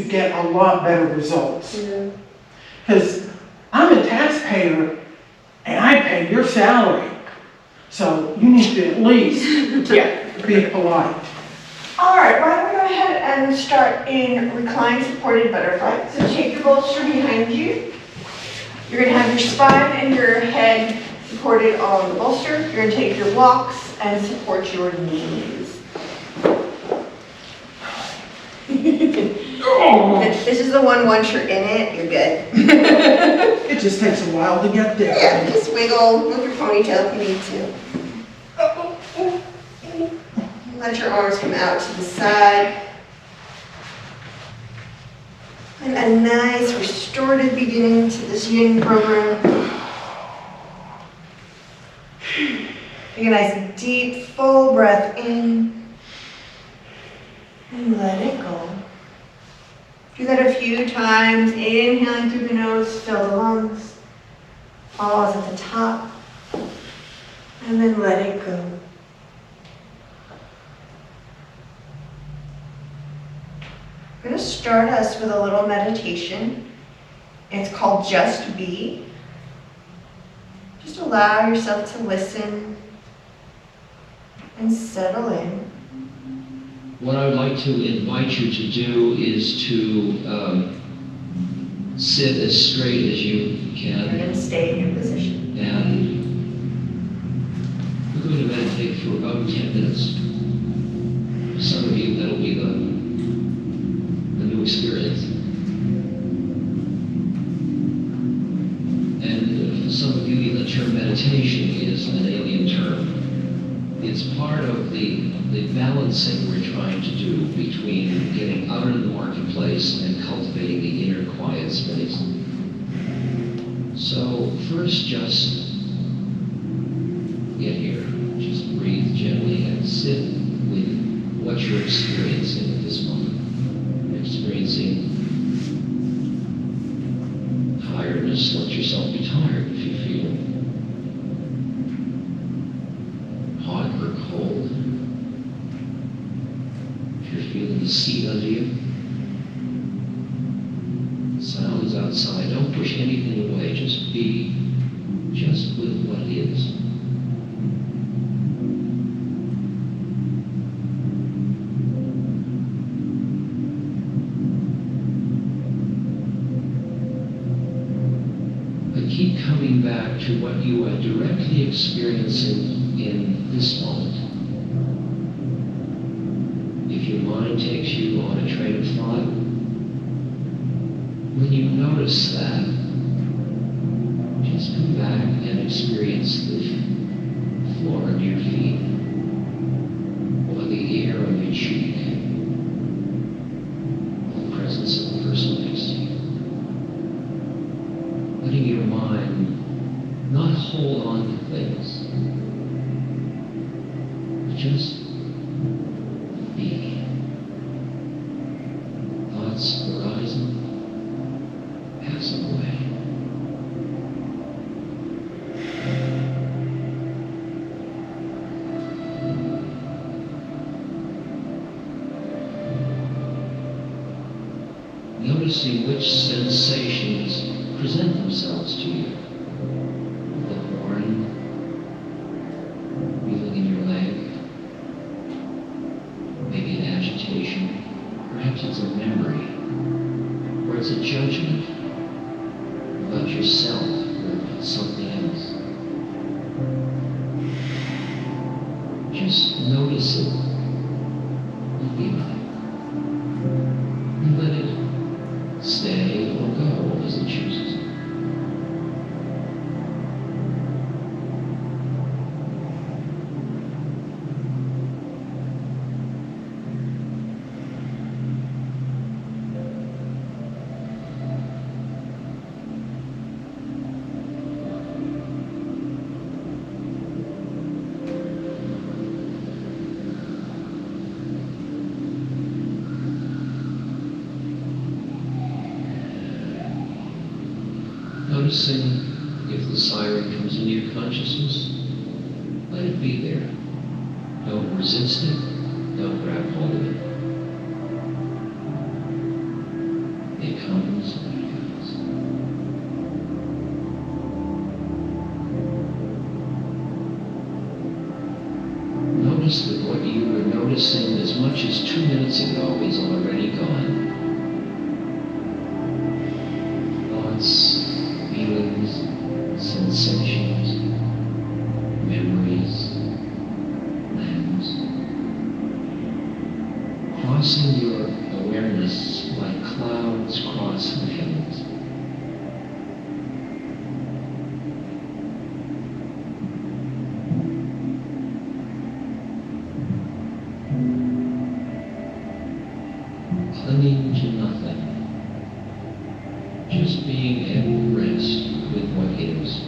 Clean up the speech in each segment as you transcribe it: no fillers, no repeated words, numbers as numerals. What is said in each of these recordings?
you get a lot better results. Yeah. Because I'm a taxpayer and I pay your salary. So you need to at least be polite. All right, why don't we go ahead and start in reclined supported butterfly. So take your bolster behind you. You're going to have your spine and your head supported on the bolster. You're going to take your blocks and support your knees. This is the one, once you're in it, you're good. It just takes a while to get there. Yeah, just wiggle, move your ponytail if you need to. Let your arms come out to the side. And a nice restorative beginning to this Yin program. Take a nice deep, full breath in. And let it go. Do that a few times. Inhaling through the nose, fill the lungs. Pause at the top. And then let it go. I'm going to start us with a little meditation. It's called Just Be. Just allow yourself to listen and settle in. What I would like to invite you to do is to sit as straight as you You're can. going to stay in your position. And we're going to meditate for about 10 minutes. For some of you, that'll be the new experience. And for some of you, the term meditation is an alien term. It's part of the balancing we're trying to do between getting out into the marketplace and cultivating the inner quiet space. So first, just get here. Just breathe gently and sit with what you're experiencing at this moment. You're experiencing tiredness. Let yourself be tired if you feel hot or cold. If you're feeling the seat under you. Sounds outside. Don't push anything away. Just be just with what is. But keep coming back to what you are directly experiencing in this moment. If your mind takes you on a train of thought, when you notice that, just come back and experience the floor under your feet, or the air on your cheek, or the presence of the person next to you. Letting your mind not hold on to things, but just be. Thoughts arising, passing away. Noticing which sensations present themselves to you. The horn, feeling in your leg, maybe an agitation, perhaps it's a memory, or it's a judgment about yourself or about something else. Just notice it and be with it. And let it stay or go as it chooses. Noticing if the siren comes into your consciousness, let it be there. Don't resist it. Don't grab hold of it. comes and goes. Notice that what you were noticing as much as 2 minutes ago is already gone. Thoughts, feelings, sensations, memories, plans, crossing your awareness like clouds cross the heavens. Clinging to nothing, just being at rest with what is.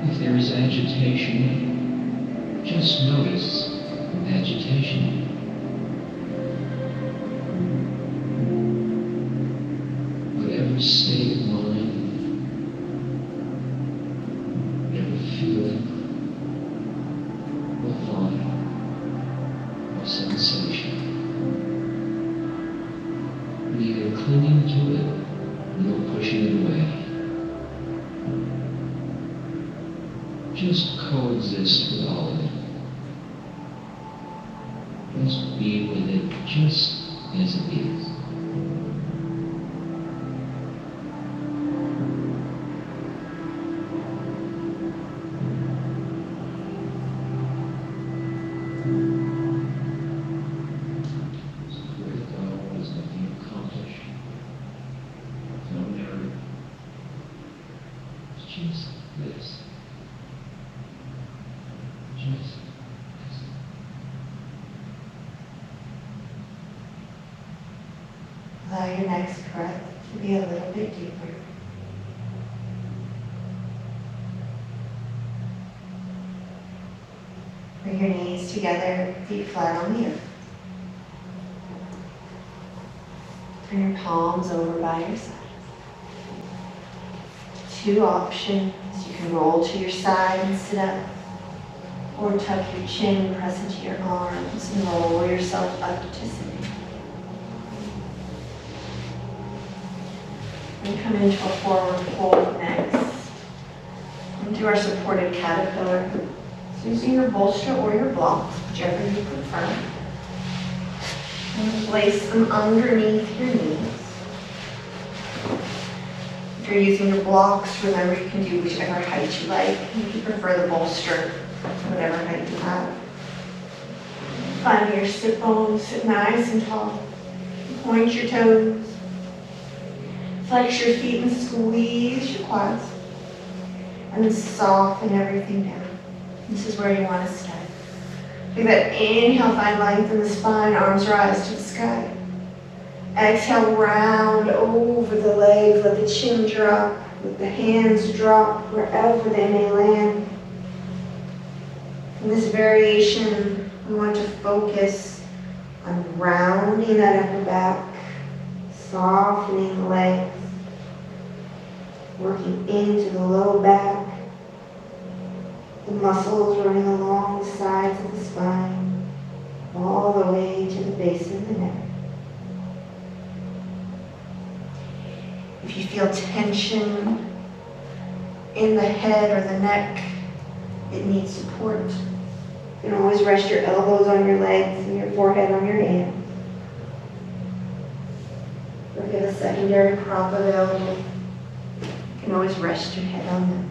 If there is agitation, just notice agitation. Whatever state of mind, whatever feeling, or thought, or sensation, neither clinging to it nor pushing it away. Just coexist with all of it. Just be with it just as it is. There's nowhere to go, there's nothing to accomplish, there's no narrative. It's just this. Just this. Allow your next breath to be a little bit deeper. Bring your knees together, feet flat on the earth. Turn your palms over by your sides. Two options. You can roll to your side and sit up, or tuck your chin, press into your arms, and roll yourself up to sitting. And come into a forward fold next. Into our supported caterpillar. So using your bolster or your blocks, whichever you prefer. And place them underneath your knees. If you're using your blocks, remember you can do whichever height you like. If you prefer the bolster, whatever height you have. Find your sit bones, sit nice and tall. Point your toes. Flex your feet and squeeze your quads. And then soften everything down. This is where you want to stay. Take that inhale, find length in the spine, arms rise to the sky. Exhale, round over the legs, let the chin drop, let the hands drop wherever they may land. In this variation, we want to focus on rounding that upper back, softening the legs, working into the low back, the muscles running along the sides of the spine, all the way to the base of the neck. If you feel tension in the head or the neck, it needs support. You can always rest your elbows on your legs and your forehead on your hands. Or if you have a secondary prop available, you can always rest your head on them.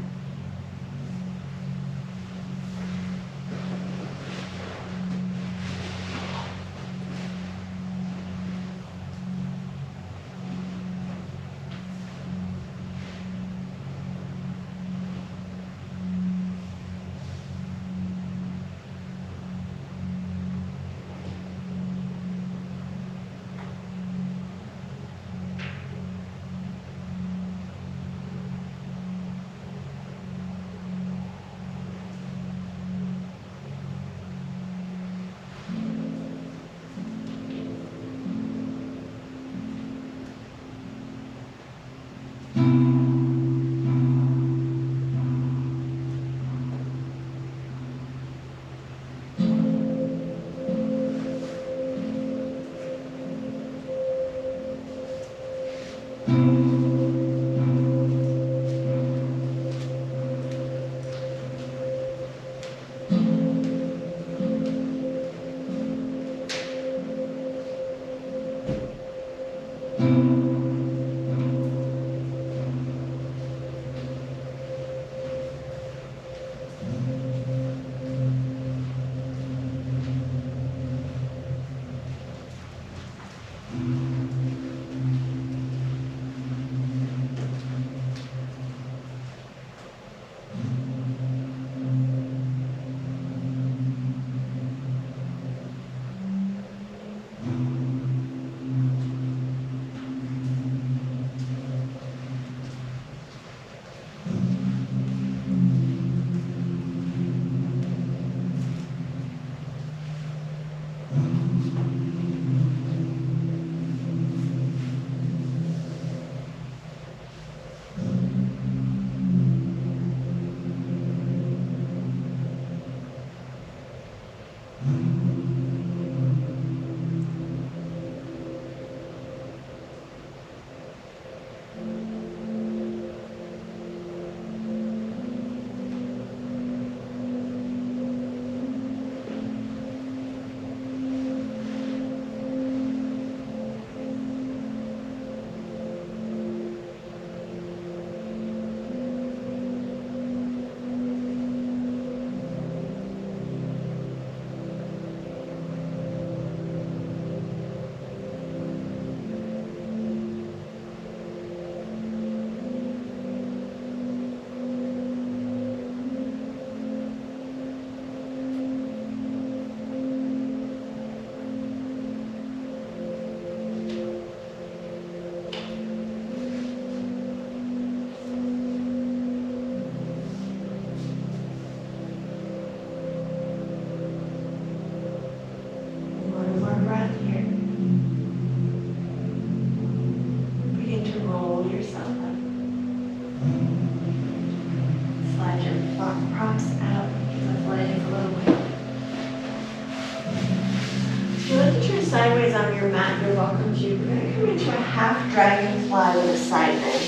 Sideways on your mat, you're welcome to. We're going to come into a half dragonfly with a side bend.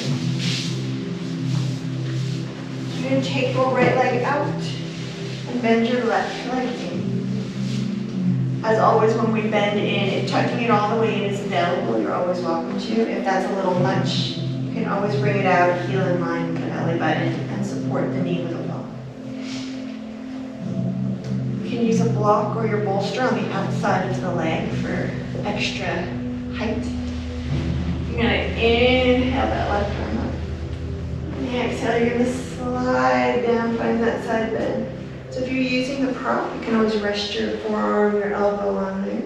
You're going to take your right leg out and bend your left leg in. As always, when we bend in, if tucking it all the way in is available, you're always welcome to. If that's a little much, you can always bring it out, heel in line with the belly button, and support the knee with a block. You can use a block or your bolster on the outside of the leg for extra height. You're going to inhale that left arm up. And exhale, you're going to slide down, find that side bend. So if you're using the prop, you can always rest your forearm, your elbow on there.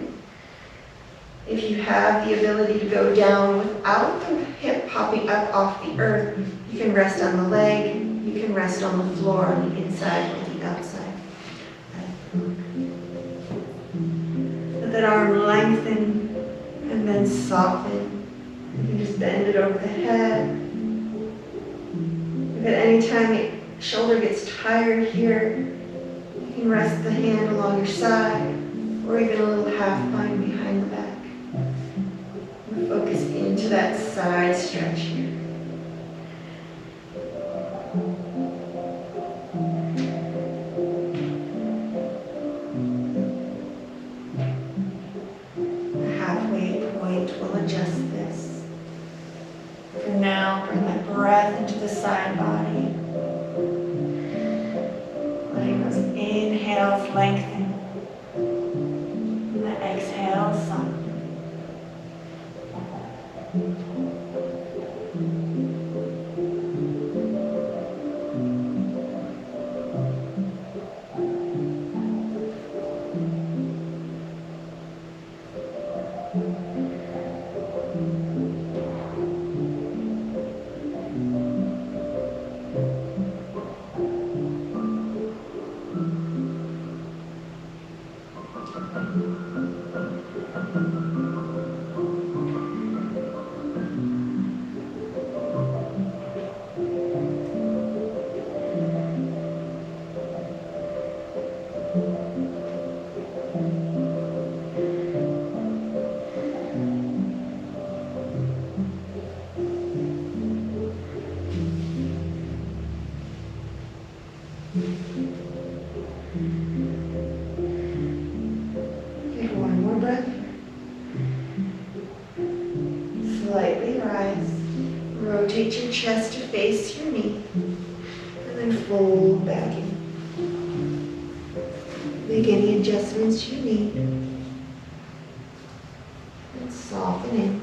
If you have the ability to go down without the hip popping up off the earth, you can rest on the leg, you can rest on the floor on the inside or the outside. Let that arm lengthen and then soften. You can just bend it over the head. If at any time the shoulder gets tired here, you can rest the hand along your side or even a little half pine behind the back. And focus into that side stretch here. The halfway point will adjust this. For now, bring that breath into the side body. Letting those inhales lengthen and the exhales soften. rotate your chest to face your knee. And then fold back in. Make any adjustments you need. And soften in.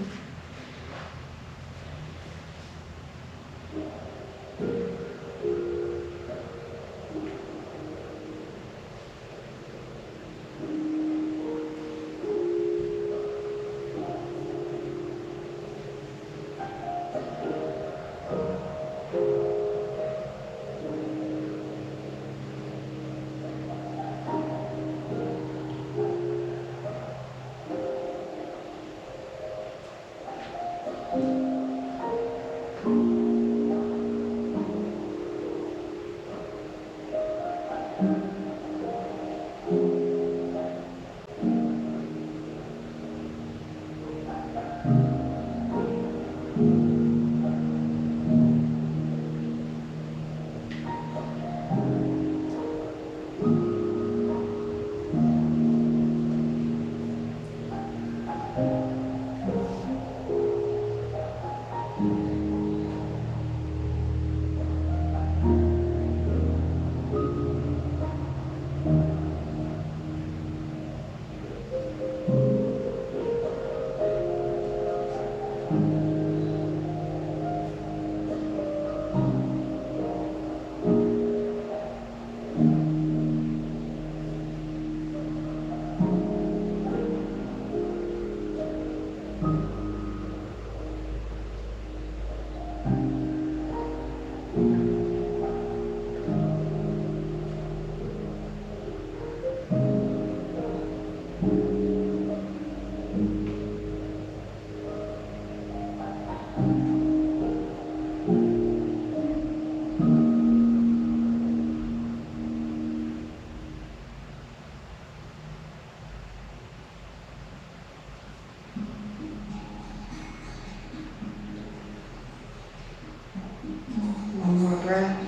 One more breath.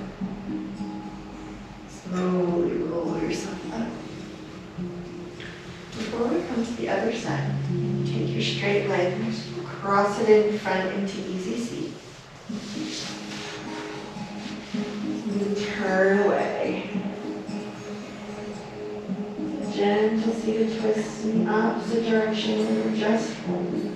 Slowly roll yourself up. Before we come to the other side, take your straight leg, cross it in front into easy seat. And turn away. Gentle seated twist in the opposite direction and just hold.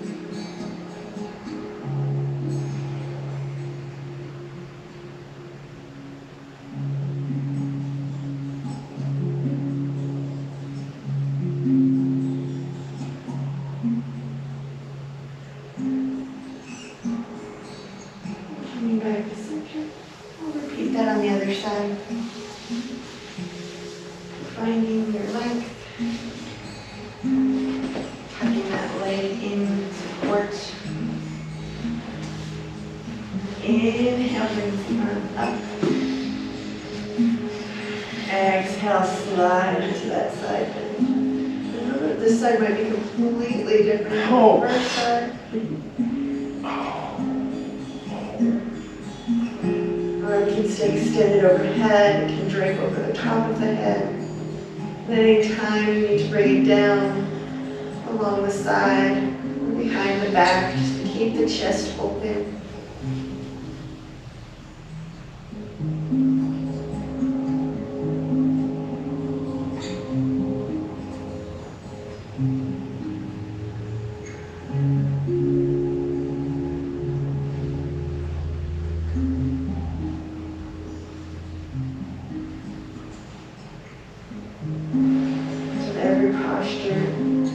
Coming back to center. I'll repeat that on the other side. Finding your length. Tucking that leg in support. Inhale, brings the arm up. Exhale, slide into that side. I know that this side might be completely different from the first side. Arm can stay extended overhead, it can drape over the top of the head. At any time you need to bring it down along the side or behind the back, just to keep the chest open. Posture. You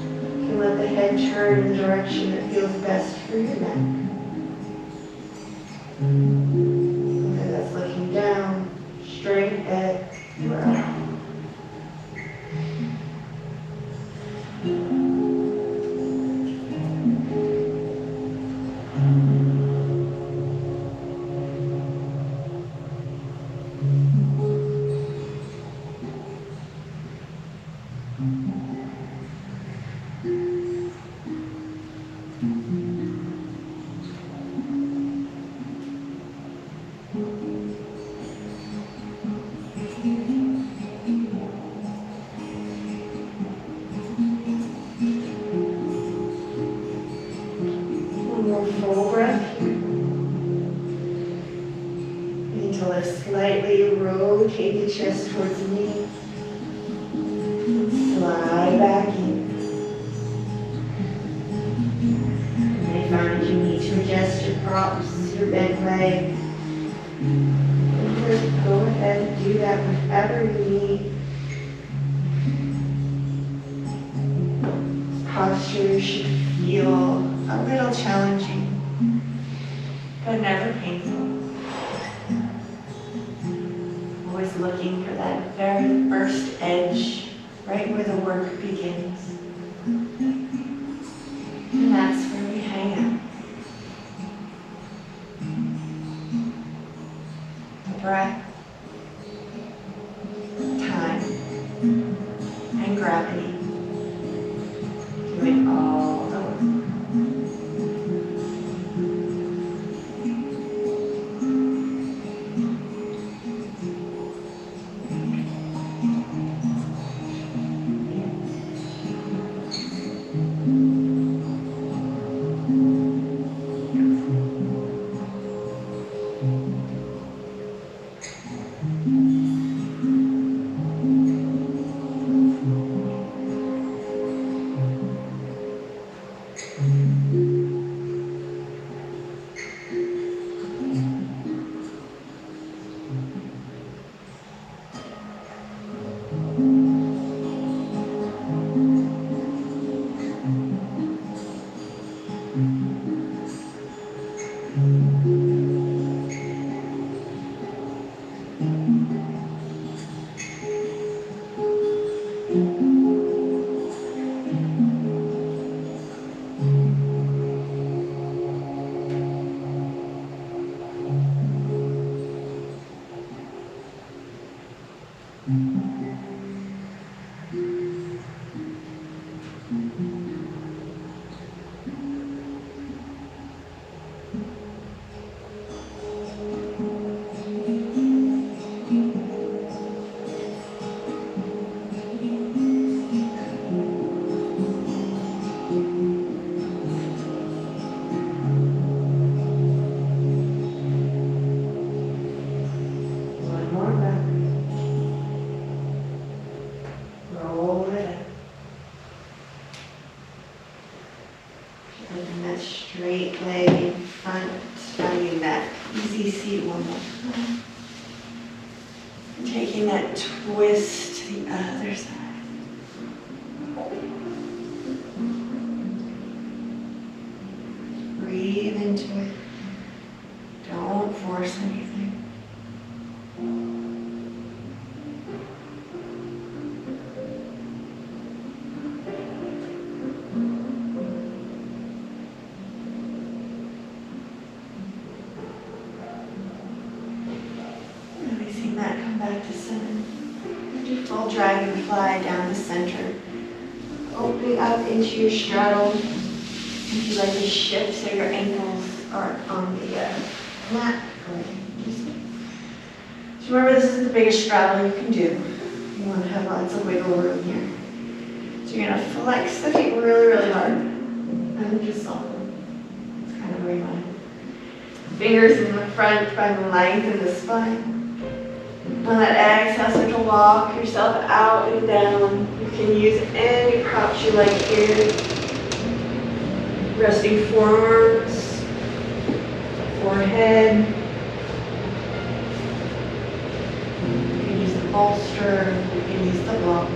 can let the head turn in the direction that feels best for your neck. Whether that's looking down, straight ahead, or up. to slightly rotate the chest towards the knee. Slide back in. You may find you need to adjust your props, your bent leg. Just go ahead and do that whenever you need. Posture should feel a little challenging, but never painful. Always looking for that very first edge, right where the work begins. And that's where we hang out. The breath, time, and gravity. Doing all the work. Straight leg in front, finding that easy seat one more time. And taking that twist to the other side. Breathe into it. Don't force anything. Back to center. Do full dragonfly down the center. Opening up into your straddle. If you like to shift so your ankles are on the mat. Go ahead. Just remember, this is the biggest straddle you can do. You want to have lots of wiggle room here. So you're going to flex the feet really, really hard. And just soften. That's kind of where you want it. Fingers in the front, try to lengthen the spine. On that exhale, start to walk yourself out and down. You can use any props you like here. Resting forearms, forehead. You can use the bolster, you can use the blocks.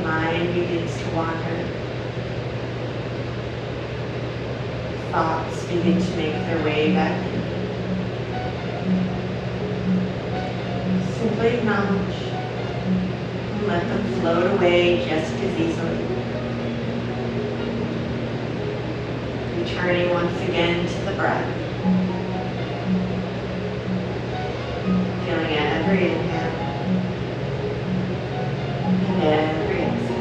mind begins to wander, thoughts begin to make their way back in. Simply acknowledge and let them float away just as easily. Returning once again to the breath. Feeling every inhale and every exhale.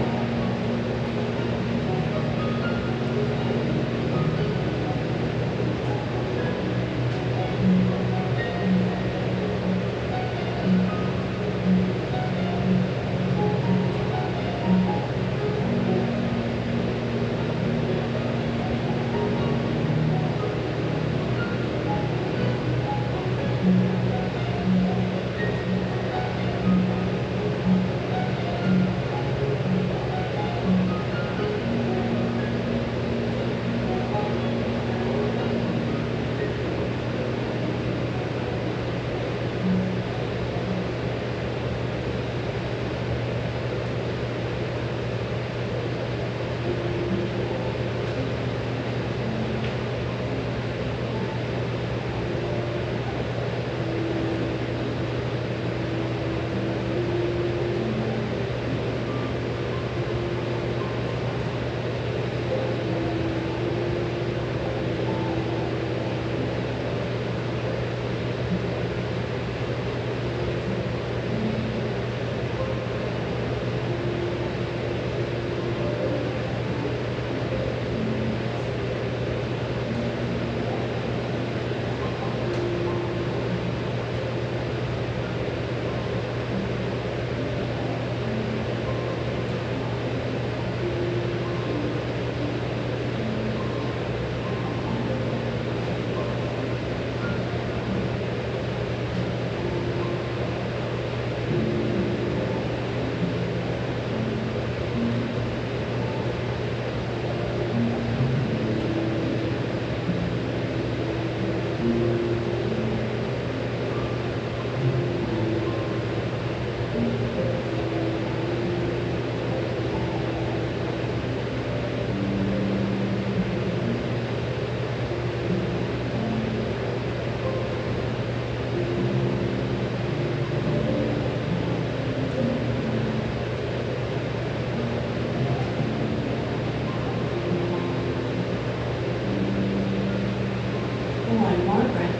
One more breath.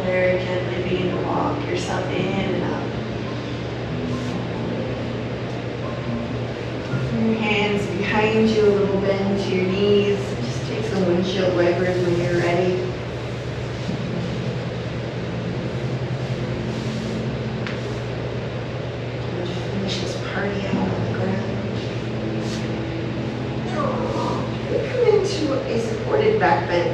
Very gently begin to walk yourself in and up. Your hands behind you, a little bend to your knees. Just take some windshield wipers when you're ready. And finish this party out on the ground. Come into a supported back bend.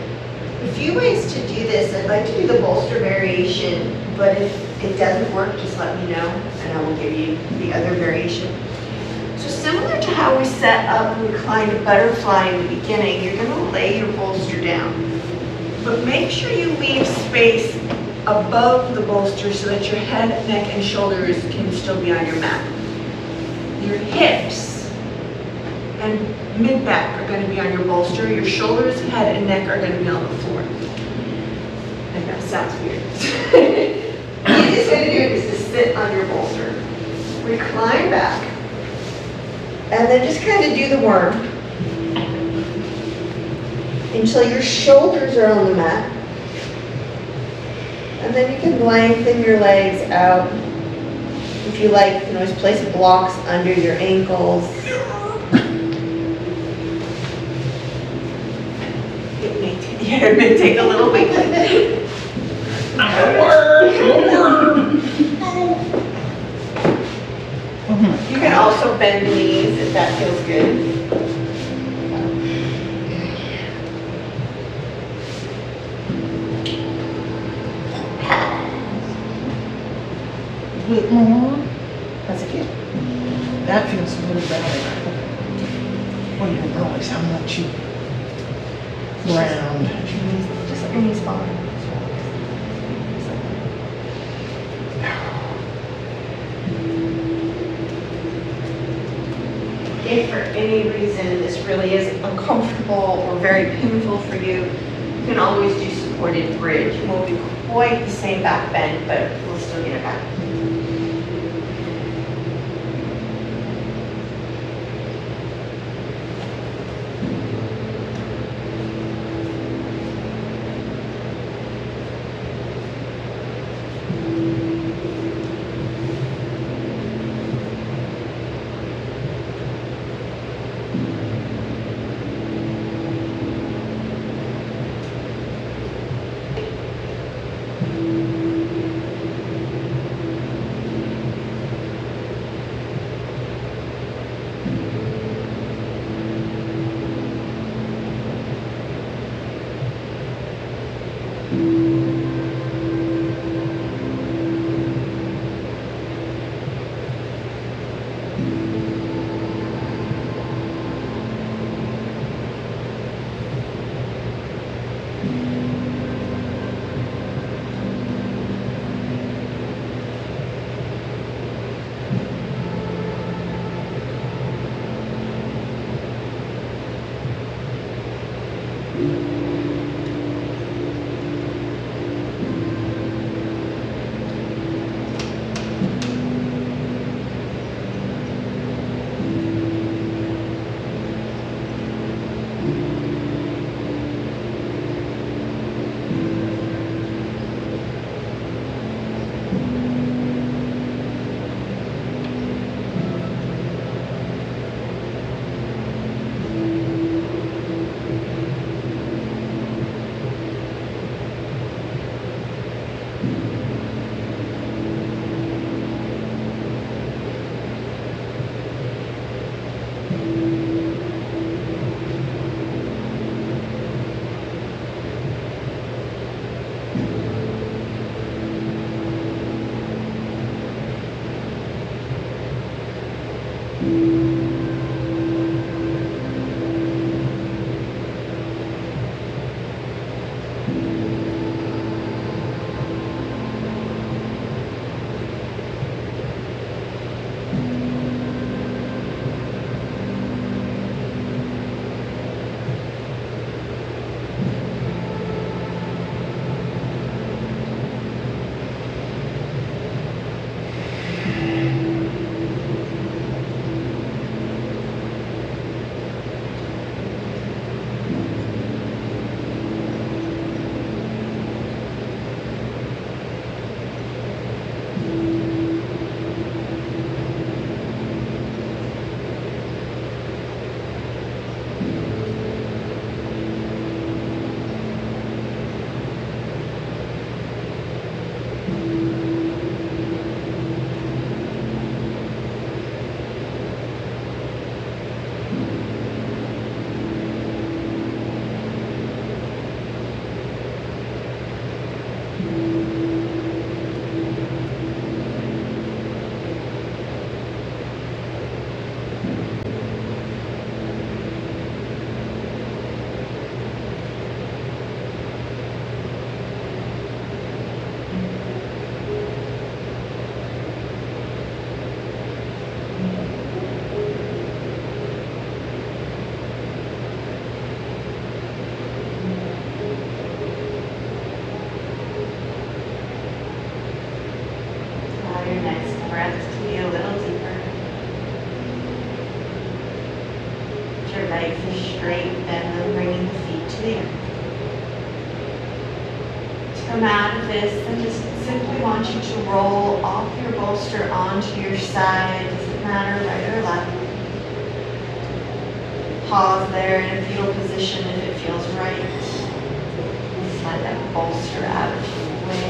A few ways to do this. I'd like to do the bolster variation, but if it doesn't work, just let me know and I will give you the other variation. So similar to how we set up reclined butterfly in the beginning, you're going to lay your bolster down. But make sure you leave space above the bolster so that your head, neck, and shoulders can still be on your mat. Your hips and mid-back are going to be on your bolster. Your shoulders, head, and neck are going to be on the floor. And that sounds weird. The easiest way to do it is to sit on your bolster. Recline back. And then just kind of do the worm until your shoulders are on the mat. And then you can lengthen your legs out. If you like, you can always place blocks under your ankles. It may take a little wait. You can also bend the knees if that feels good. A bit more. That's it. That feels a little better. Well, you didn't realize how much you round. Just let your knees fall. any reason this really is uncomfortable or very painful for you, you can always do supported bridge. It won't be quite the same back bend, but we'll still get it back. Come out of this and just simply want you to roll off your bolster onto your side. Doesn't matter right or left. Pause there in a fetal position if it feels right. Slide that bolster out of your way.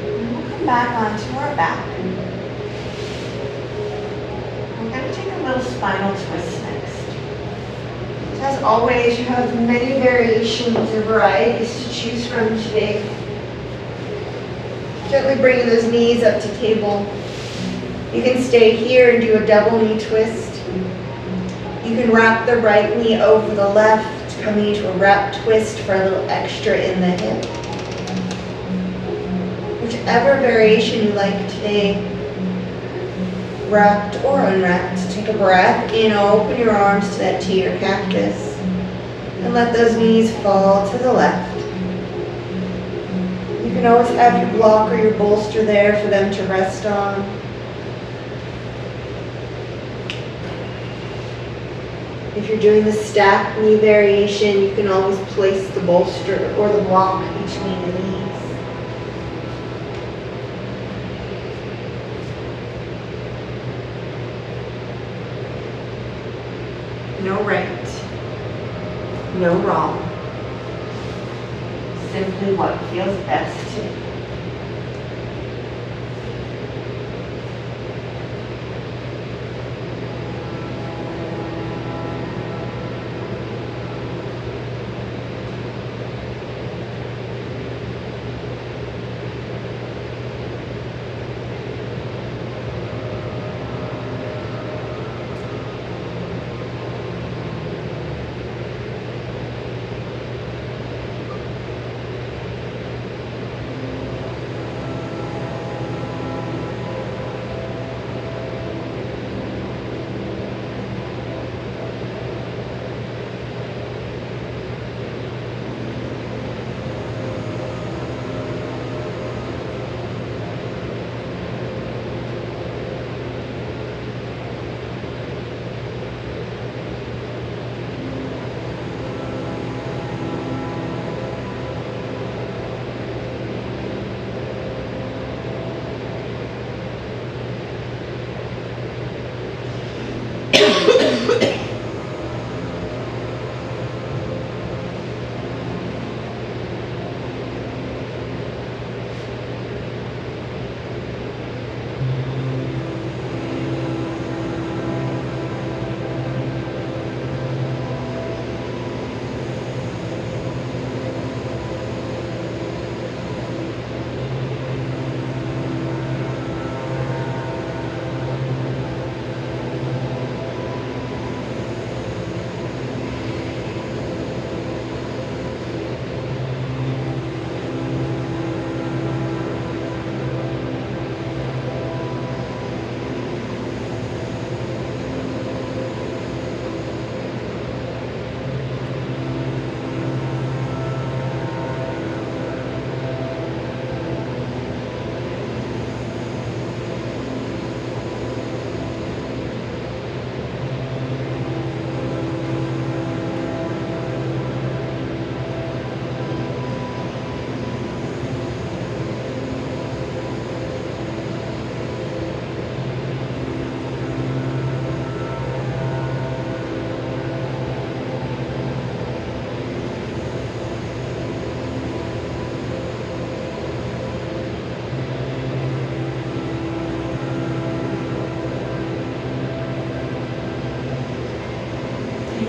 And we'll come back onto our back. Little spinal twist next. So as always, you have many variations or varieties to choose from today. Gently bringing those knees up to table. You can stay here and do a double knee twist. You can wrap the right knee over the left, coming into a wrap twist for a little extra in the hip. whichever variation you like today, wrapped or unwrapped. Take a breath in, open your arms to that T or cactus, and let those knees fall to the left. You can always have your block or your bolster there for them to rest on. If you're doing the stack knee variation, you can always place the bolster or the block between the knees. No right, no wrong. Simply what feels best to you.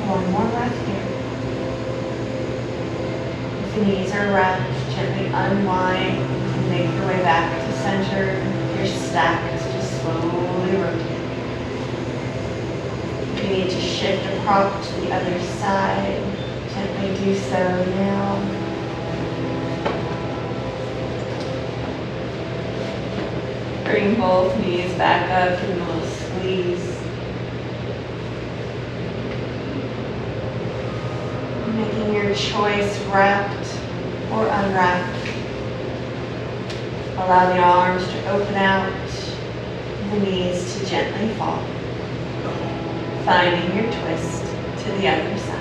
One more breath here. If the knees are wrapped, gently unwind and make your way back to center. If you're stacked, just slowly rotate. If you need to shift a prop to the other side, gently do so now. Bring both knees back up, give them a little squeeze. Making your choice, wrapped or unwrapped. Allow the arms to open out, the knees to gently fall. Finding your twist to the other side.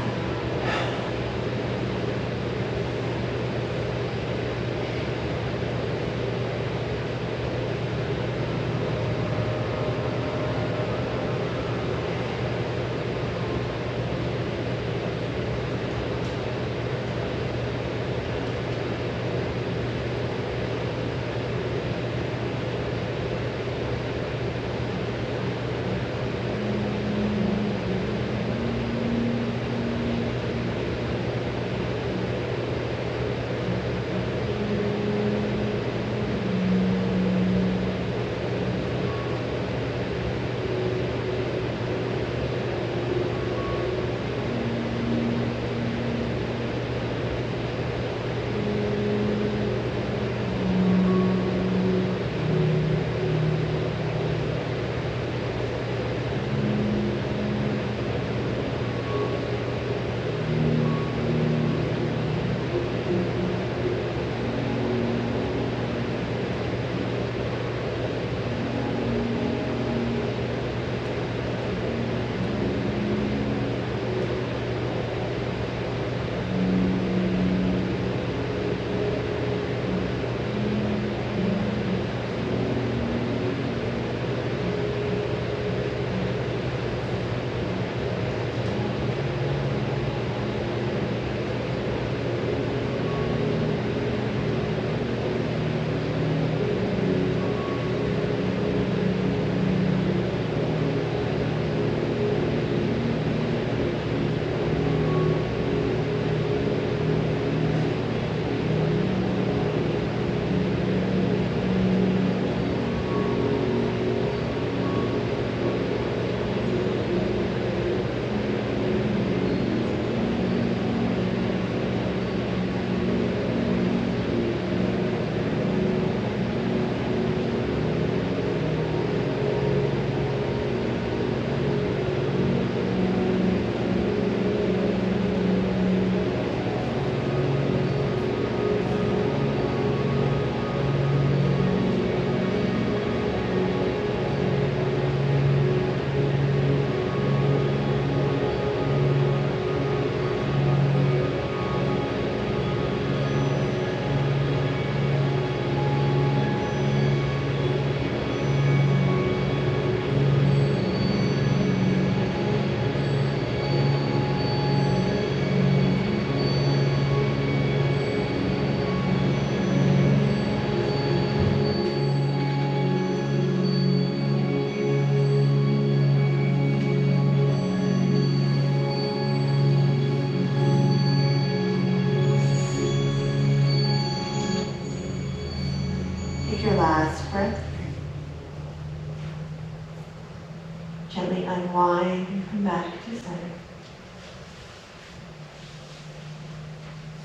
unwind and come back to center.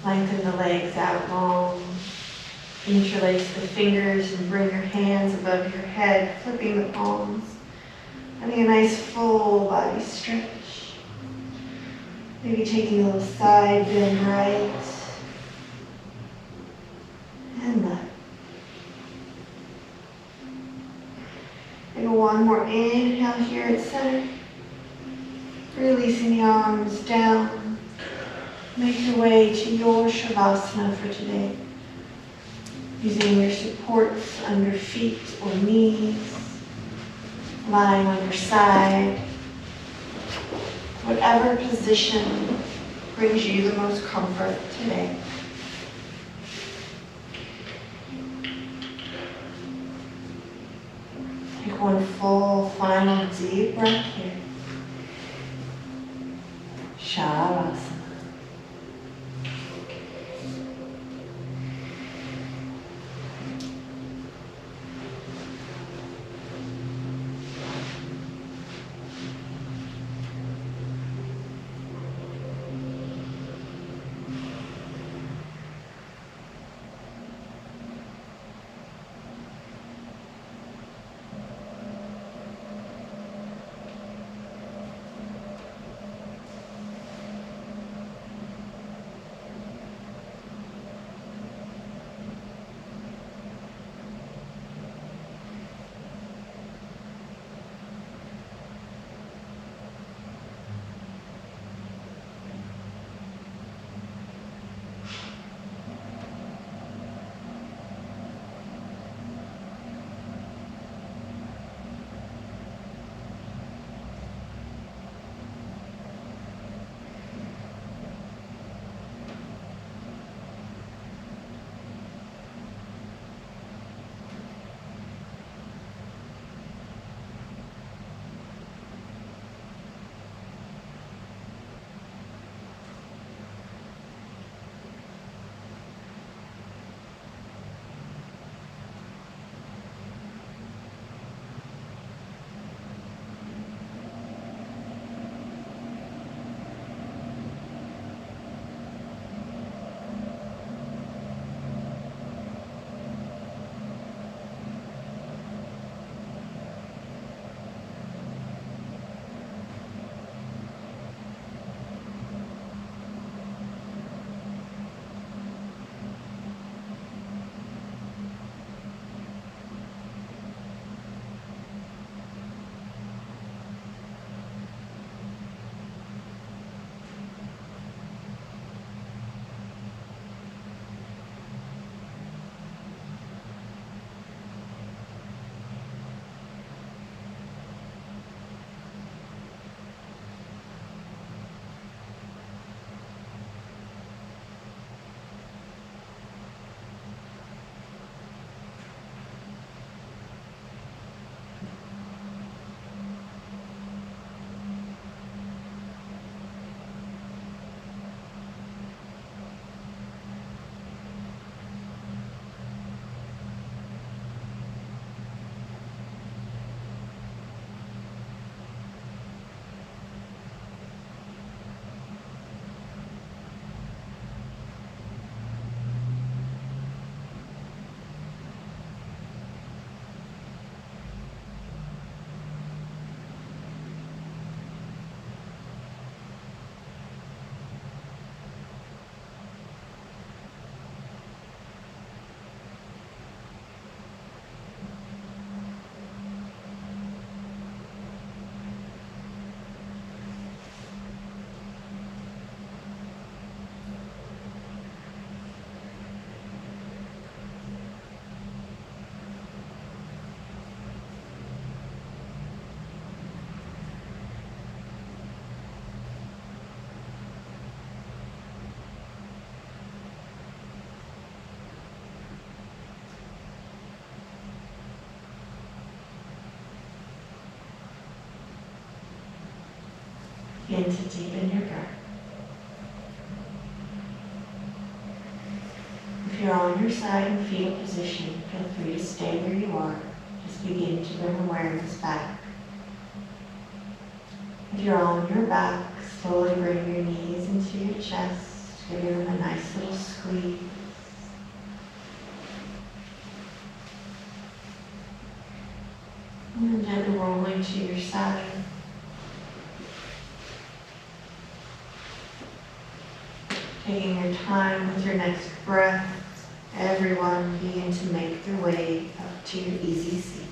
Lengthen the legs out long. Interlace the fingers and bring your hands above your head, flipping the palms. Having a nice full body stretch. Maybe taking a little side bend right and left. And one more inhale here at center. Releasing the arms down. Make your way to your Shavasana for today. Using your supports under feet or knees. Lying on your side. Whatever position brings you the most comfort today. Take one full, final, deep breath here. Shavasana. Begin to deepen your breath. If you're on your side in fetal position, feel free to stay where you are. Just begin to bring awareness back. If you're on your back, slowly bring your knees into your chest, give them a nice little squeeze. And then gently rolling to your side. Taking your time with your next breath, everyone begin to make their way up to your easy seat.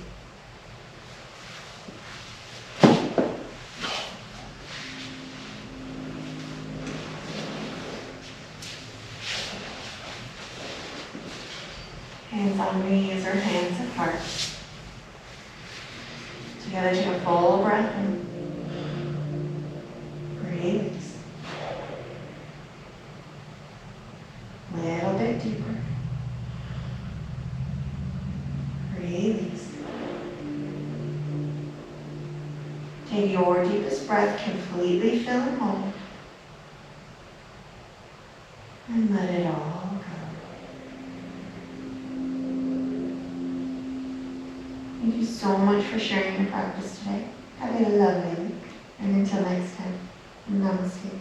Hands on knees or hands at heart. Together, take a full breath in. Release. A little bit deeper. Release. Take your deepest breath, completely fill and hold. And let it all go. Thank you so much for sharing your practice today. Have a lovely week. And until next time, namaste.